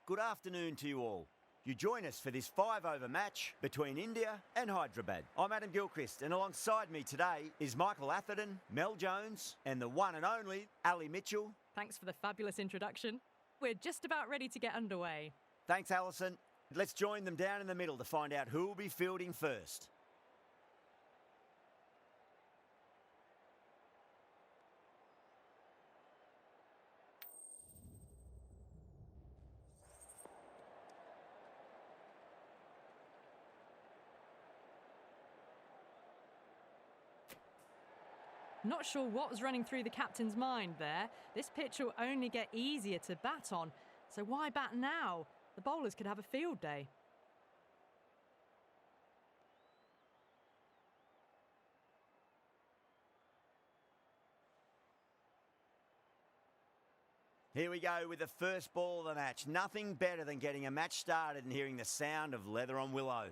Good afternoon to you all. You join us for this 5-over match between India and Hyderabad. I'm Adam Gilchrist, and alongside me today is Michael Atherton, Mel Jones, and the one and only Ali Mitchell. Thanks for the fabulous introduction. We're just about ready to get underway. Thanks, Alison. Let's join them down in the middle to find out who will be fielding first. Not sure what was running through the captain's mind there. This pitch will only get easier to bat on, so why bat now? The bowlers could have a field day. Here we go with the first ball of the match. Nothing better than getting a match started and hearing the sound of leather on willow.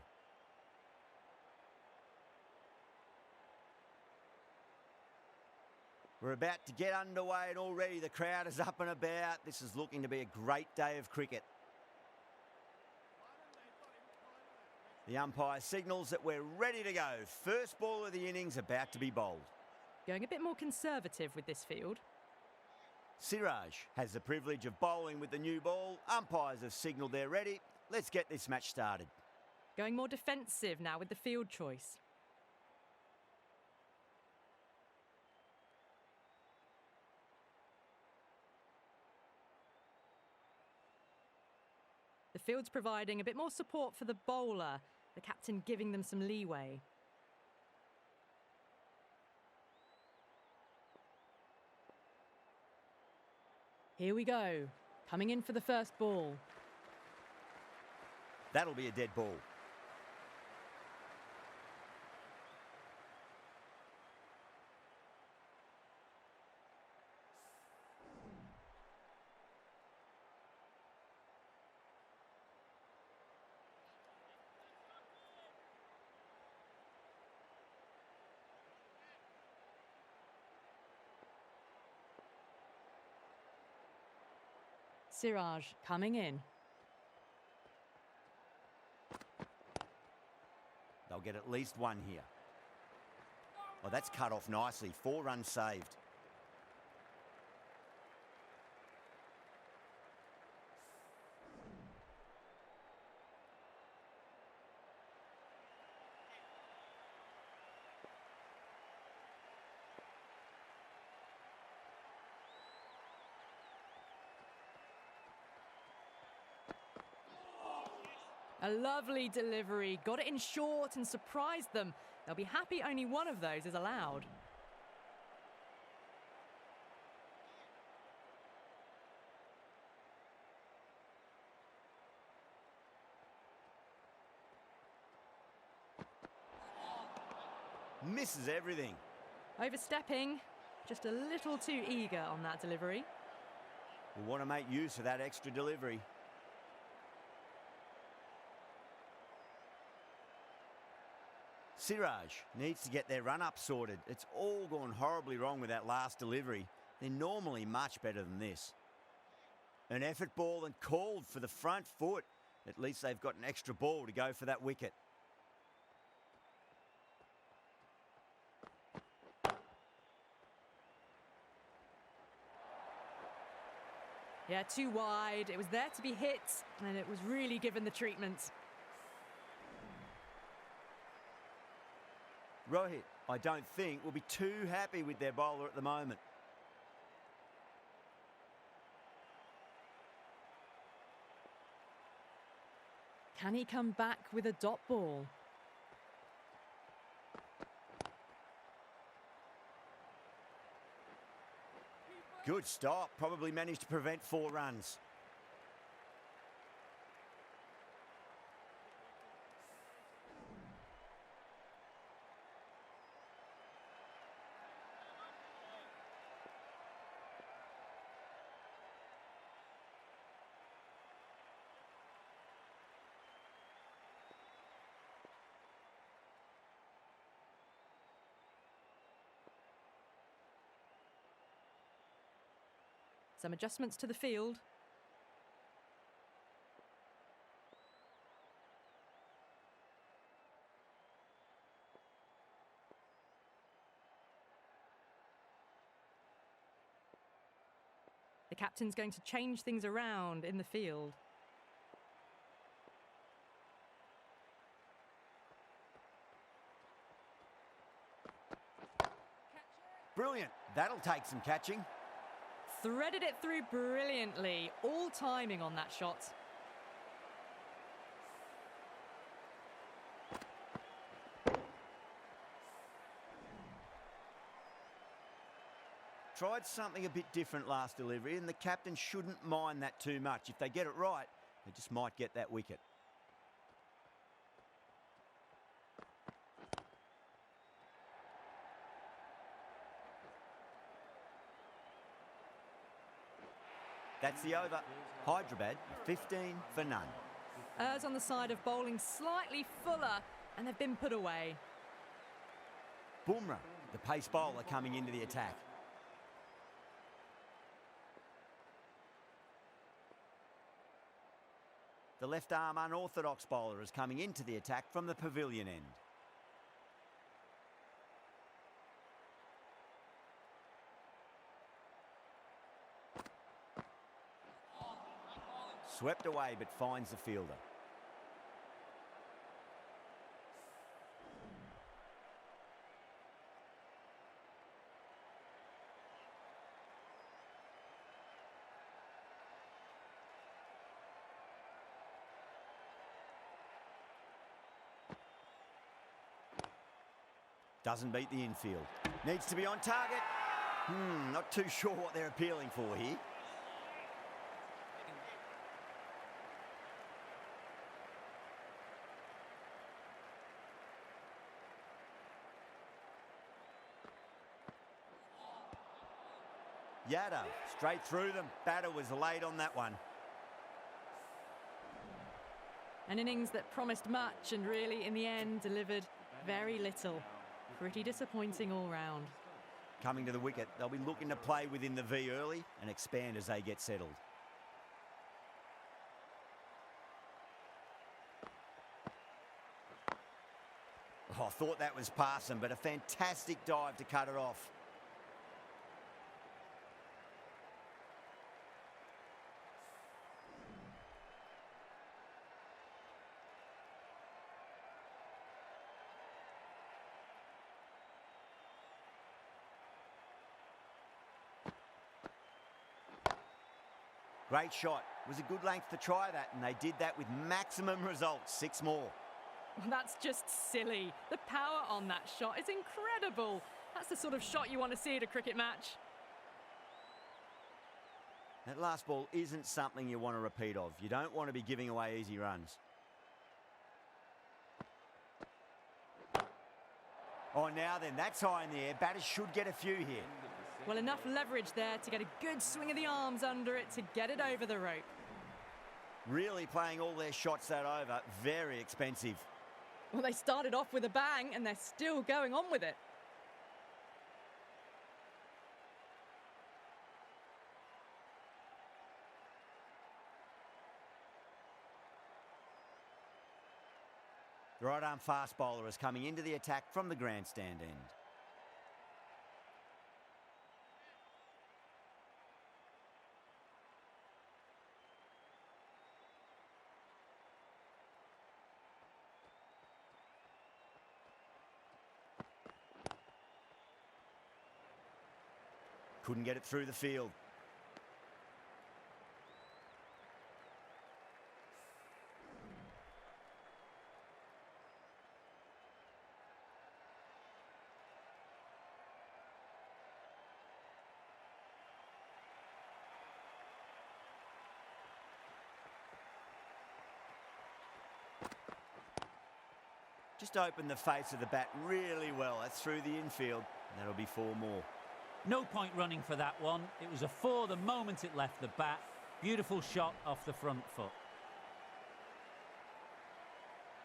We're about to get underway and already the crowd is up and about. This is looking to be a great day of cricket. The umpire signals that we're ready to go. First ball of the innings about to be bowled. Going a bit more conservative with this field. Siraj has the privilege of bowling with the new ball. Umpires have signalled they're ready. Let's get this match started. Going more defensive now with the field choice. The field's providing a bit more support for the bowler, the captain giving them some leeway. Here we go, coming in for the first ball. That'll be a dead ball. Siraj coming in. They'll get at least one here. Oh, that's cut off nicely. 4 runs saved. A lovely delivery, got it in short and surprised them. They'll be happy only one of those is allowed. Misses everything. Overstepping, just a little too eager on that delivery. We want to make use of that extra delivery. Siraj needs to get their run-up sorted. It's all gone horribly wrong with that last delivery. They're normally much better than this. An effort ball and called for the front foot. At least they've got an extra ball to go for that wicket. Yeah, too wide. It was there to be hit, and it was really given the treatment. Rohit, I don't think, will be too happy with their bowler at the moment. Can he come back with a dot ball? Good stop. Probably managed to prevent 4 runs. Some adjustments to the field. The captain's going to change things around in the field. Brilliant. That'll take some catching. Threaded it through brilliantly. All timing on that shot. Tried something a bit different last delivery, and the captain shouldn't mind that too much. If they get it right, they just might get that wicket. That's the over. Hyderabad, 15 for none. Errs on the side of bowling slightly fuller, and they've been put away. Bumrah, the pace bowler, coming into the attack. The left-arm unorthodox bowler is coming into the attack from the pavilion end. Swept away but finds the fielder. Doesn't beat the infield. Needs to be on target. Not too sure what they're appealing for here. Yadav, straight through them. Batter was late on that one. An innings that promised much and really, in the end, delivered very little. Pretty disappointing all round. Coming to the wicket, they'll be looking to play within the V early and expand as they get settled. Oh, I thought that was passing, but a fantastic dive to cut it off. Great shot. It was a good length to try that, and they did that with maximum results. 6 more. Well, that's just silly. The power on that shot is incredible. That's the sort of shot you want to see at a cricket match. That last ball isn't something you want to repeat of. You don't want to be giving away easy runs. Oh, now then, that's high in the air. Batters should get a few here. Well, enough leverage there to get a good swing of the arms under it to get it over the rope. Really playing all their shots that over. Very expensive. Well, they started off with a bang and they're still going on with it. The right-arm fast bowler is coming into the attack from the grandstand end. Couldn't get it through the field. Just opened the face of the bat really well. That's through the infield. That'll be 4 more. No point running for that one. It was a 4 the moment it left the bat. Beautiful shot off the front foot.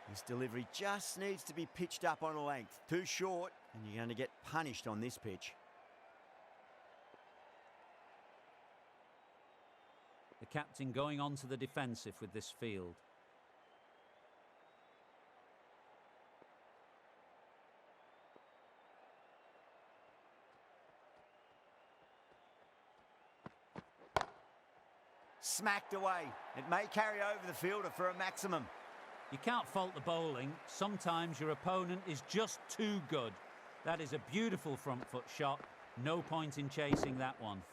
This delivery just needs to be pitched up on a length. Too short, and you're going to get punished on this pitch. The captain going on to the defensive with this field. Smacked away. It may carry over the fielder for a maximum. You can't fault the bowling. Sometimes your opponent is just too good. That is a beautiful front foot shot. No point in chasing that one.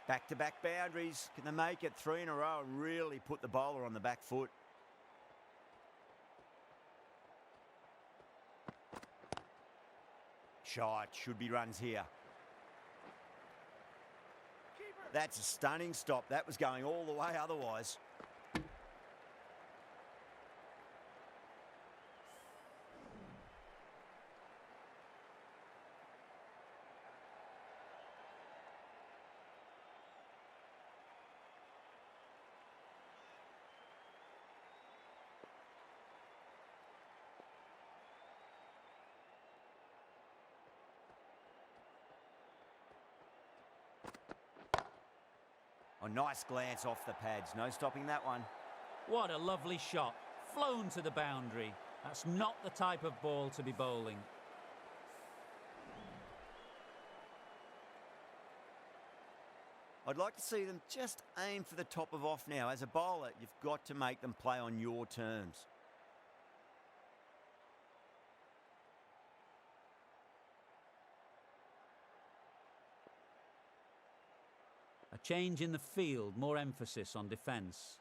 Back-to-back boundaries. Can they make it 3 in a row and really put the bowler on the back foot? Shot. Should be runs here. That's a stunning stop. That was going all the way otherwise. Oh, nice glance off the pads. No stopping that one. What a lovely shot. Flown to the boundary. That's not the type of ball to be bowling. I'd like to see them just aim for the top of off now. As a bowler, you've got to make them play on your terms. A change in the field, more emphasis on defence.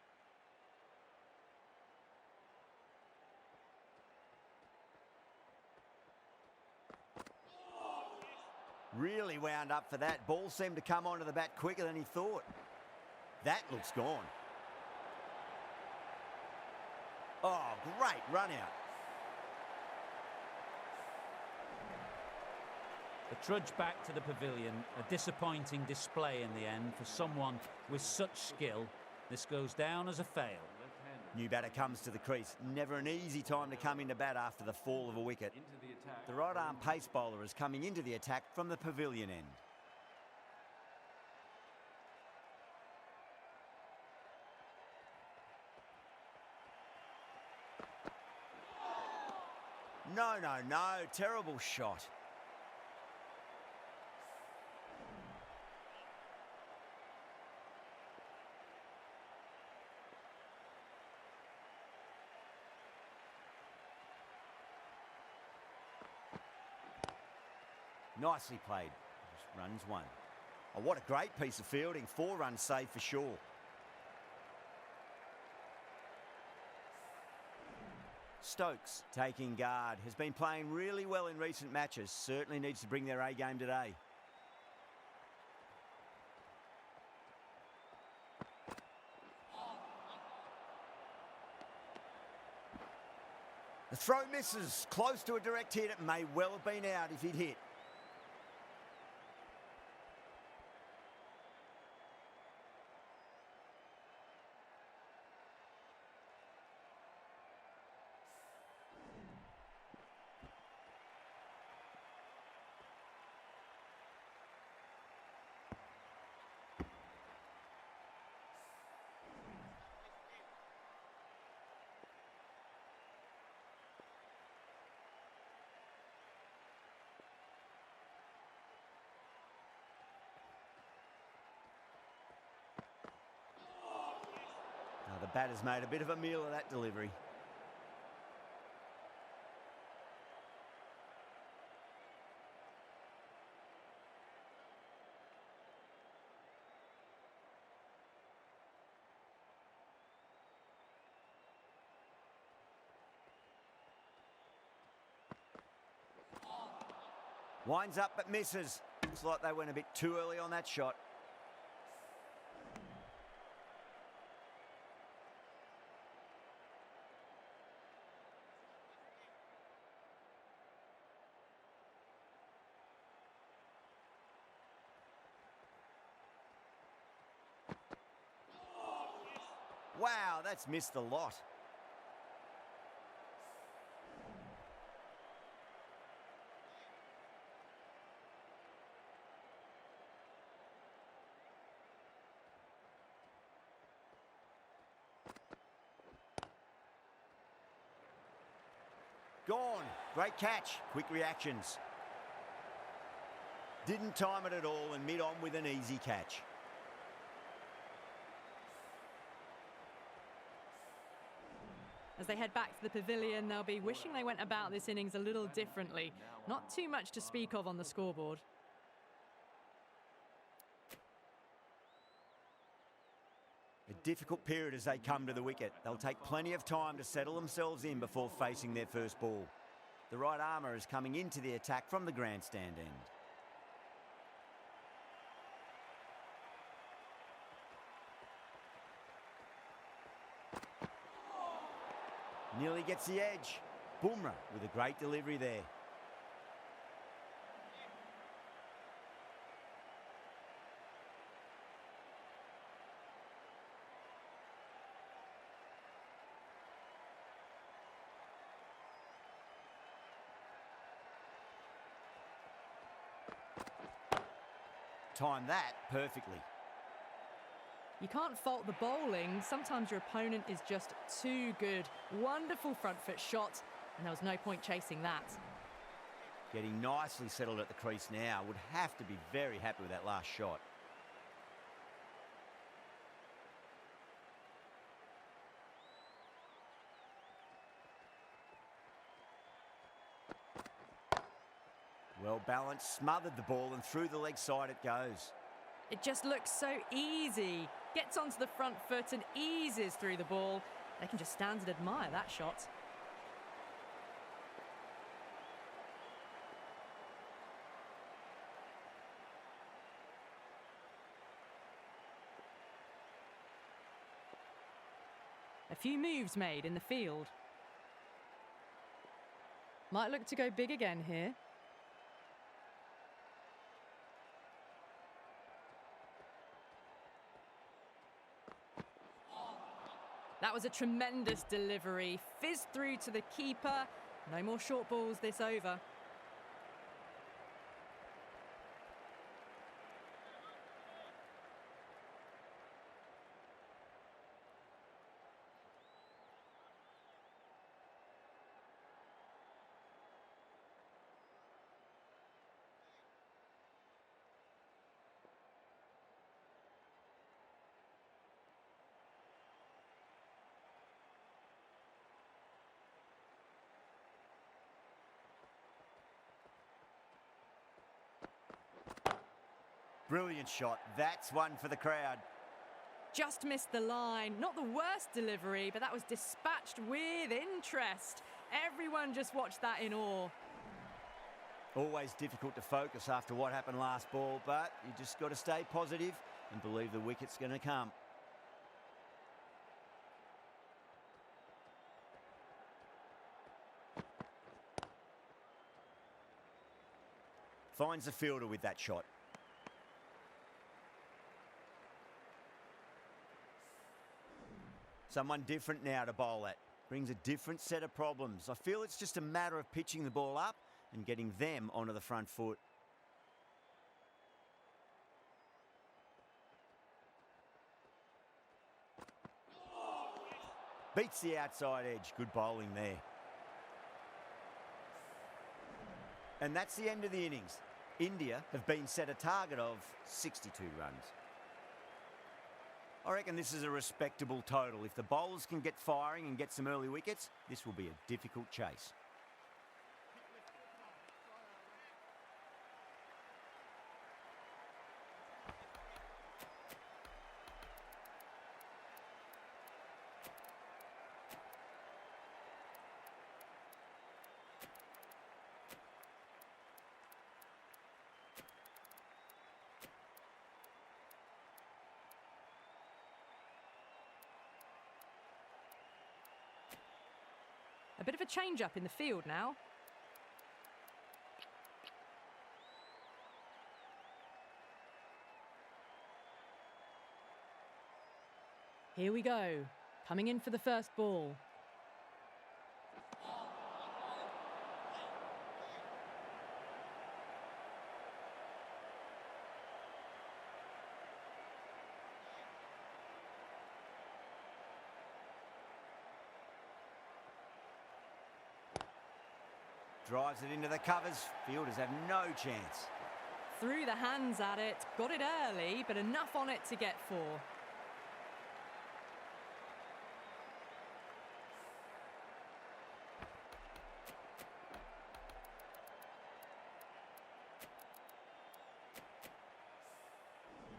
Really wound up for that. Ball seemed to come onto the bat quicker than he thought. That looks gone. Oh, great run out. The trudge back to the pavilion, a disappointing display in the end for someone with such skill. This goes down as a fail. New batter comes to the crease. Never an easy time to come into bat after the fall of a wicket. The right arm pace bowler is coming into the attack from the pavilion end. No, no, no. Terrible shot. Nicely played. Just runs one. Oh, what a great piece of fielding. 4 runs saved for sure. Stokes taking guard. Has been playing really well in recent matches. Certainly needs to bring their A game today. The throw misses. Close to a direct hit. It may well have been out if he'd hit. The batter's made a bit of a meal of that delivery. Winds up but misses. Looks like they went a bit too early on that shot. Wow, that's missed a lot. Gone. Great catch. Quick reactions. Didn't time it at all and mid on with an easy catch. As they head back to the pavilion, they'll be wishing they went about this innings a little differently. Not too much to speak of on the scoreboard. A difficult period as they come to the wicket. They'll take plenty of time to settle themselves in before facing their first ball. The right armour is coming into the attack from the grandstand end. Nearly gets the edge. Bumrah with a great delivery there. Timed that perfectly. You can't fault the bowling. Sometimes your opponent is just too good. Wonderful front foot shot, and there was no point chasing that. Getting nicely settled at the crease now. Would have to be very happy with that last shot. Well balanced, smothered the ball, and through the leg side it goes. It just looks so easy. Gets onto the front foot and eases through the ball. They can just stand and admire that shot. A few moves made in the field. Might look to go big again here. That was a tremendous delivery. Fizzed through to the keeper. No more short balls this over. Brilliant shot. That's one for the crowd. Just missed the line. Not the worst delivery, but that was dispatched with interest. Everyone just watched that in awe. Always difficult to focus after what happened last ball, but you just got to stay positive and believe the wicket's going to come. Finds the fielder with that shot. Someone different now to bowl at. Brings a different set of problems. I feel it's just a matter of pitching the ball up and getting them onto the front foot. Beats the outside edge. Good bowling there. And that's the end of the innings. India have been set a target of 62 runs. I reckon this is a respectable total. If the bowlers can get firing and get some early wickets, this will be a difficult chase. A bit of a change-up in the field now. Here we go. Coming in for the first ball. Drives it into the covers. Fielders have no chance. threw the hands at it, got it early, but enough on it to get 4.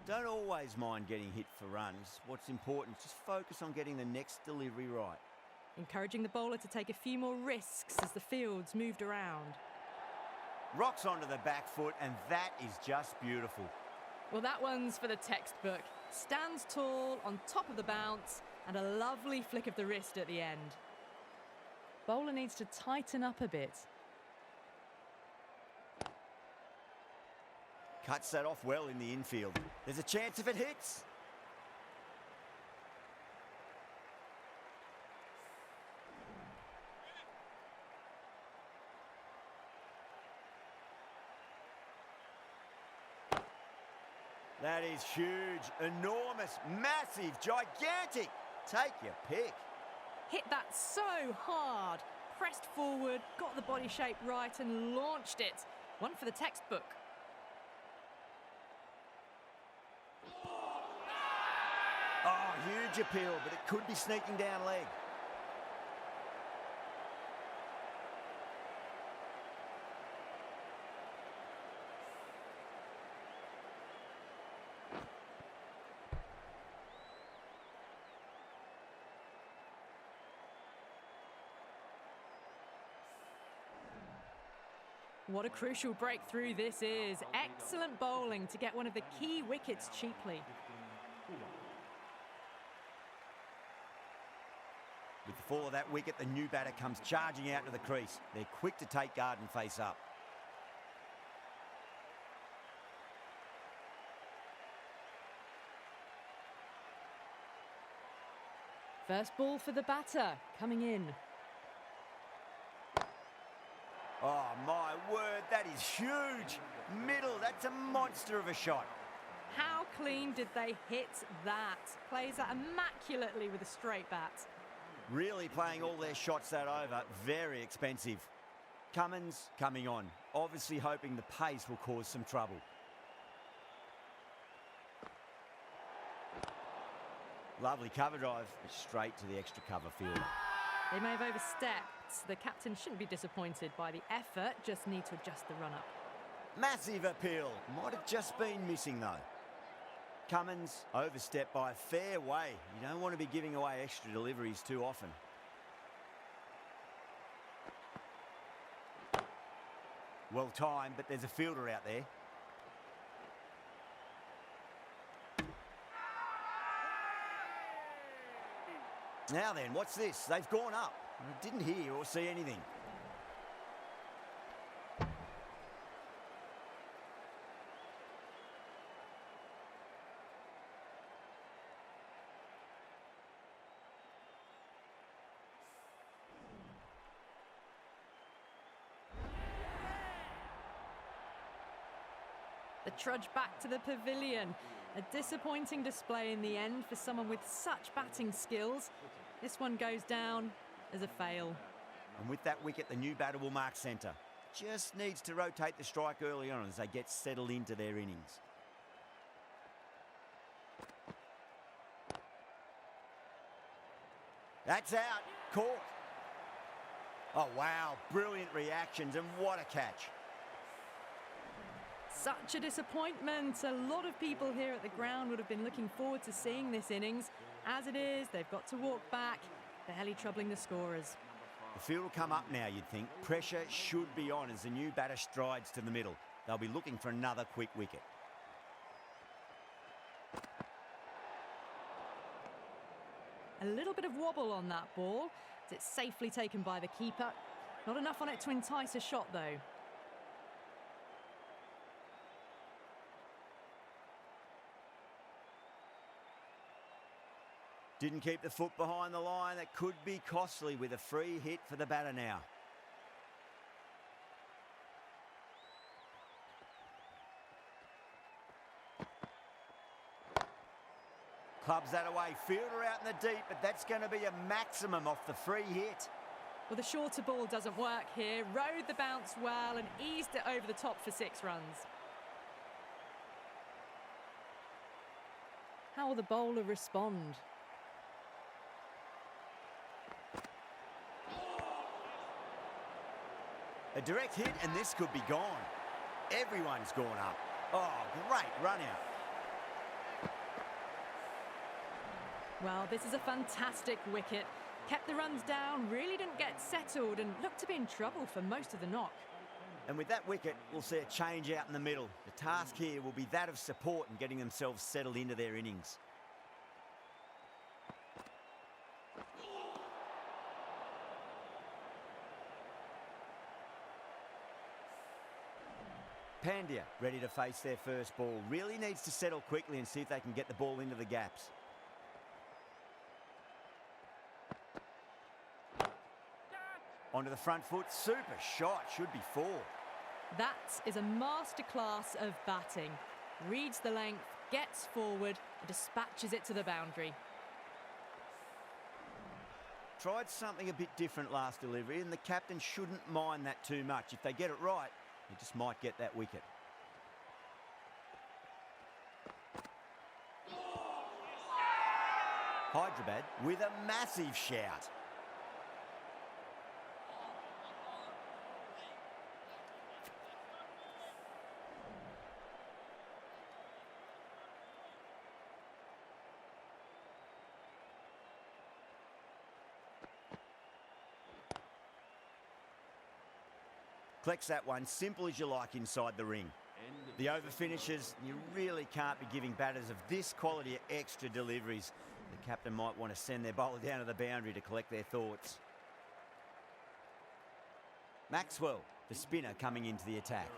Don't always mind getting hit for runs. What's important is just focus on getting the next delivery right. Encouraging the bowler to take a few more risks as the field's moved around. Rocks onto the back foot, and that is just beautiful. Well, that one's for the textbook. Stands tall, on top of the bounce, and a lovely flick of the wrist at the end. Bowler needs to tighten up a bit. Cuts that off well in the infield. There's a chance if it hits. That is huge, enormous, massive, gigantic. Take your pick. Hit that so hard. Pressed forward, got the body shape right and launched it. One for the textbook. Oh, huge appeal, but it could be sneaking down leg. What a crucial breakthrough this is. Excellent bowling to get one of the key wickets cheaply. With the fall of that wicket, the new batter comes charging out to the crease. They're quick to take guard and face up. First ball for the batter, coming in. Oh, my word, that is huge. Middle, that's a monster of a shot. How clean did they hit that? Plays that immaculately with a straight bat. Really playing all their shots that over. Very expensive. Cummins coming on. Obviously hoping the pace will cause some trouble. Lovely cover drive. Straight to the extra cover fielder. They may have overstepped. The captain shouldn't be disappointed by the effort, just need to adjust the run-up. Massive appeal. Might have just been missing though. Cummins overstepped by a fair way. You don't want to be giving away extra deliveries too often. Well timed, but there's a fielder out there. Now then, what's this? They've gone up. I didn't hear or see anything. The trudge back to the pavilion. A disappointing display in the end for someone with such batting skills. This one goes down as a fail. And with that wicket, the new batter will mark centre. Just needs to rotate the strike early on as they get settled into their innings. That's out. Caught. Oh, wow. Brilliant reactions, and what a catch. Such a disappointment. A lot of people here at the ground would have been looking forward to seeing this innings. As it is, they've got to walk back, barely troubling the scorers. The field will come up now, you'd think. Pressure should be on as the new batter strides to the middle. They'll be looking for another quick wicket. A little bit of wobble on that ball. It's safely taken by the keeper. Not enough on it to entice a shot, though. Didn't keep the foot behind the line. That could be costly with a free hit for the batter now. Clubs that away. Fielder out in the deep, but that's going to be a maximum off the free hit. Well, the shorter ball doesn't work here. Rode the bounce well and eased it over the top for 6 runs. How will the bowler respond? A direct hit and this could be gone. Everyone's gone up. Oh, great run out. Well, this is a fantastic wicket. Kept the runs down, really didn't get settled and looked to be in trouble for most of the knock. And with that wicket, we'll see a change out in the middle. The task here will be that of support and getting themselves settled into their innings. Pandya ready to face their first ball. Really needs to settle quickly and see if they can get the ball into the gaps. Onto the front foot, super shot, should be 4. That is a masterclass of batting. Reads the length, gets forward, and dispatches it to the boundary. Tried something a bit different last delivery, and the captain shouldn't mind that too much. If they get it right, they just might get that wicket. Hyderabad with a massive shout. Collects that one, simple as you like inside the ring. The over finishes, you really can't be giving batters of this quality extra deliveries. The captain might want to send their bowler down to the boundary to collect their thoughts. Maxwell, the spinner, coming into the attack.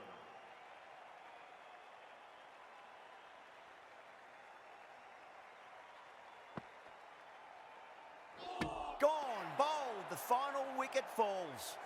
Gone, bowled, the final wicket falls.